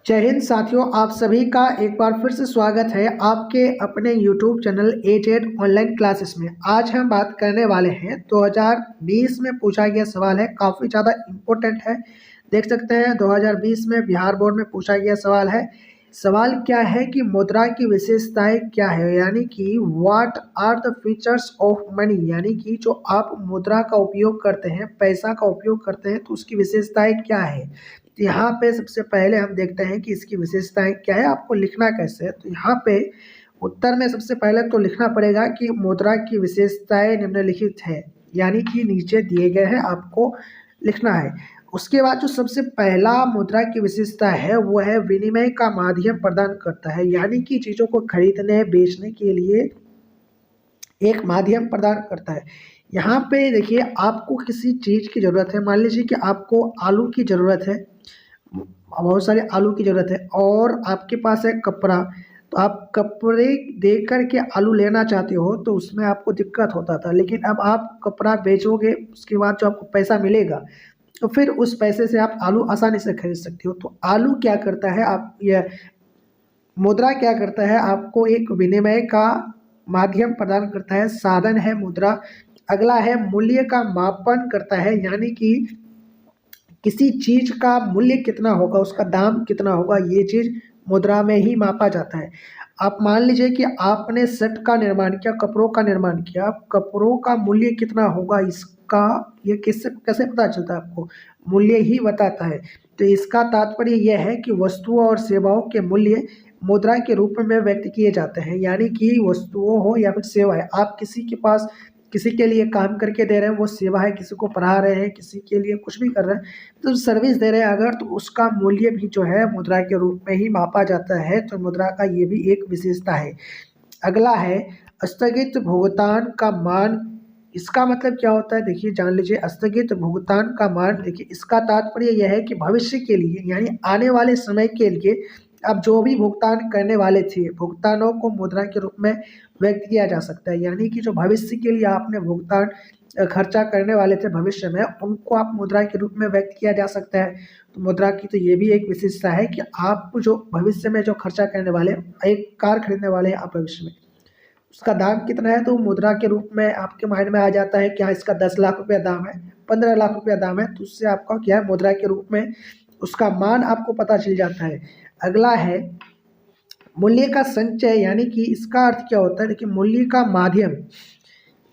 जय हिंद साथियों, आप सभी का एक बार फिर से स्वागत है आपके अपने YouTube channel A-TET online classes में। आज हम बात करने वाले हैं 2020 में पूछा गया सवाल है, काफ़ी ज़्यादा इम्पोर्टेंट है। देख सकते हैं 2020 में बिहार बोर्ड में पूछा गया सवाल है। सवाल क्या है कि मुद्रा की विशेषताएं क्या है, यानी कि what are the features of money, यानी कि जो आप मुद्रा का उपयोग करते हैं, पैसा का उपयोग करते हैं, तो उसकी विशेषताएं क्या है। तो यहाँ पे सबसे पहले हम देखते हैं कि इसकी विशेषताएं क्या है, आपको लिखना कैसे है। तो यहाँ पे उत्तर में सबसे पहले तो लिखना पड़ेगा कि मुद्रा की विशेषताएं निम्नलिखित है, यानी कि नीचे दिए गए हैं, आपको लिखना है। उसके बाद जो सबसे पहला मुद्रा की विशेषता है वो है विनिमय का माध्यम प्रदान करता है, यानी कि चीज़ों को खरीदने बेचने के लिए एक माध्यम प्रदान करता है। यहाँ पे देखिए, आपको किसी चीज़ की ज़रूरत है, मान लीजिए कि आपको आलू की ज़रूरत है, बहुत सारे आलू की ज़रूरत है और आपके पास है कपड़ा, तो आप कपड़े दे कर के आलू लेना चाहते हो तो उसमें आपको दिक्कत होता था। लेकिन अब आप कपड़ा बेचोगे, उसके बाद जो आपको पैसा मिलेगा तो फिर उस पैसे से आप आलू आसानी से खरीद सकते हो। तो आलू क्या करता है, आप ये मुद्रा क्या करता है, आपको एक विनिमय का माध्यम प्रदान करता है, साधन है मुद्रा। अगला है मूल्य का मापन करता है, यानी कि किसी चीज का मूल्य कितना होगा, उसका दाम कितना होगा, ये चीज मुद्रा में ही मापा जाता है। आप मान लीजिए कि आपने शर्ट का निर्माण किया, कपड़ों का निर्माण किया, कपड़ों का मूल्य कितना होगा, इसका ये किससे कैसे पता चलता है, आपको मूल्य ही बताता है। तो इसका तात्पर्य यह है कि वस्तुओं और सेवाओं के मूल्य मुद्रा के रूप में व्यक्त किए जाते हैं, यानी कि वस्तुओं हो या फिर सेवाएं, आप किसी के पास किसी के लिए काम करके दे रहे हैं, वो सेवा है, किसी को पढ़ा रहे हैं, किसी के लिए कुछ भी कर रहे हैं, तो सर्विस दे रहे हैं अगर, तो उसका मूल्य भी जो है मुद्रा के रूप में ही मापा जाता है। तो मुद्रा का ये भी एक विशेषता है। अगला है स्थगित भुगतान का मान। इसका मतलब क्या होता है, देखिए जान लीजिए। स्थगित भुगतान का मान, देखिए इसका तात्पर्य यह है कि भविष्य के लिए, यानी आने वाले समय के लिए अब जो भी भुगतान करने वाले थे, भुगतानों को मुद्रा के रूप में व्यक्त किया जा सकता है, यानी कि जो भविष्य के लिए आपने भुगतान खर्चा करने वाले थे भविष्य में, उनको आप मुद्रा के रूप में व्यक्त किया जा सकता है। तो मुद्रा की तो ये भी एक विशेषता है कि आप जो भविष्य में जो खर्चा करने वाले, एक कार खरीदने वाले हैं आप भविष्य में, उसका दाम कितना है, तो मुद्रा के रूप में आपके माइंड में आ जाता है कि हाँ इसका 10 लाख रुपया दाम है, 15 लाख रुपया दाम है, तो उससे आपका क्या है, मुद्रा के रूप में उसका मान आपको पता चल जाता है। अगला है मूल्य का संचय, यानी कि इसका अर्थ क्या होता है, देखिए मूल्य का माध्यम,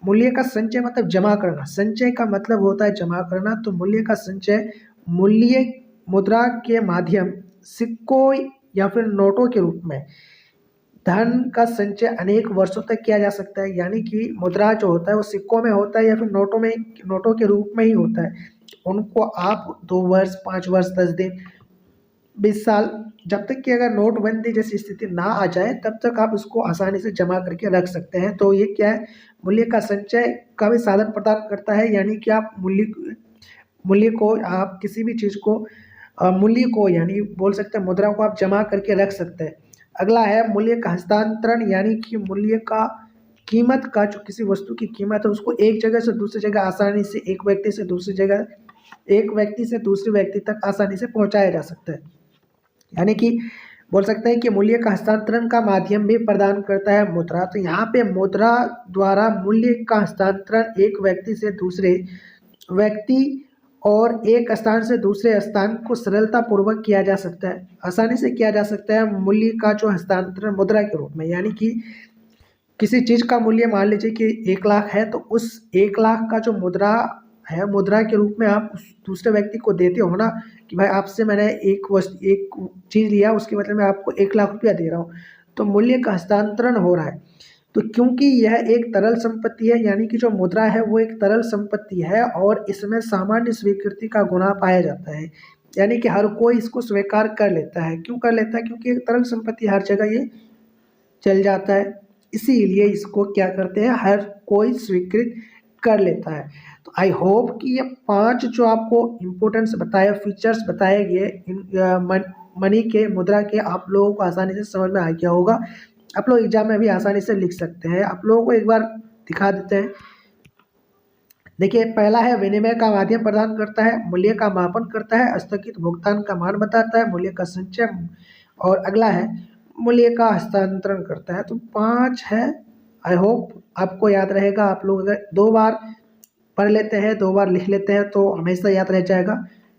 मूल्य का संचय मतलब जमा करना, संचय का मतलब होता है जमा करना। तो मूल्य का संचय मूल्य मुद्रा के माध्यम, सिक्कों या फिर नोटों के रूप में धन का संचय अनेक वर्षों तक किया जा सकता है, यानी कि मुद्रा जो होता है वो सिक्कों में होता है या फिर नोटों के रूप में ही होता है। उनको आप 2 वर्ष, 5 वर्ष, 10 दिन, 20 साल, जब तक कि अगर नोटबंदी जैसी स्थिति ना आ जाए तब तक आप उसको आसानी से जमा करके रख सकते हैं। तो ये क्या है, मूल्य का संचय का भी साधन प्रदान करता है, यानी कि आप मूल्य को, आप किसी भी चीज़ को, मूल्य को यानी बोल सकते हैं मुद्रा को आप जमा करके रख सकते हैं। अगला है मूल्य का हस्तांतरण, यानी कि मूल्य का, कीमत का, जो किसी वस्तु की कीमत है उसको एक जगह से दूसरी जगह आसानी से, एक व्यक्ति से दूसरी जगह, एक व्यक्ति से दूसरे व्यक्ति तक आसानी से पहुंचाया जा सकता है, यानी कि बोल सकते हैं कि मूल्य का हस्तांतरण का माध्यम भी प्रदान करता है मुद्रा। तो यहाँ पे मुद्रा द्वारा मूल्य का हस्तांतरण एक व्यक्ति से दूसरे व्यक्ति और एक स्थान से दूसरे स्थान को सरलता पूर्वक किया जा सकता है, आसानी से किया जा सकता है मूल्य का जो हस्तांतरण मुद्रा के रूप में। यानी कि किसी चीज़ का मूल्य मान लीजिए कि 1 लाख है, तो उस 1 लाख का जो मुद्रा है, मुद्रा के रूप में आप उस दूसरे व्यक्ति को देते हो ना, कि भाई आपसे मैंने एक चीज़ लिया, उसके बदले में आपको 1 लाख रुपया दे रहा हूँ, तो मूल्य का हस्तांतरण हो रहा है। तो क्योंकि यह एक तरल संपत्ति है, यानी कि जो मुद्रा है वो एक तरल संपत्ति है और इसमें सामान्य स्वीकृति का गुण पाया जाता है, यानी कि हर कोई इसको स्वीकार कर लेता है। क्यों कर लेता है, क्योंकि एक तरल संपत्ति, हर जगह ये चल जाता है, इसीलिए इसको क्या करते हैं, हर कोई स्वीकृत कर लेता है। तो आई होप कि ये 5 जो आपको इम्पोर्टेंस बताए, फीचर्स बताए गए इन मनी के, मुद्रा के, आप लोगों को आसानी से समझ में आ गया होगा। आप लोग एग्जाम में भी आसानी से लिख सकते हैं। आप लोगों को एक बार दिखा देते हैं देखिए पहला है विनिमय का माध्यम प्रदान करता है, मूल्य का मापन करता है, स्थगित भुगतान का मान बताता है, मूल्य का संचय, और अगला है मूल्य का हस्तांतरण करता है। तो 5 है। आई होप आपको याद रहेगा। आप लोग अगर 2 बार पढ़ लेते हैं, 2 बार लिख लेते हैं तो हमेशा याद रह जाएगा।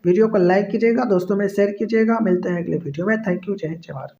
वीडियो को लाइक कीजिएगा, दोस्तों में शेयर कीजिएगा। मिलते हैं अगले वीडियो में। Thank you. जय हिंद, जय भारत।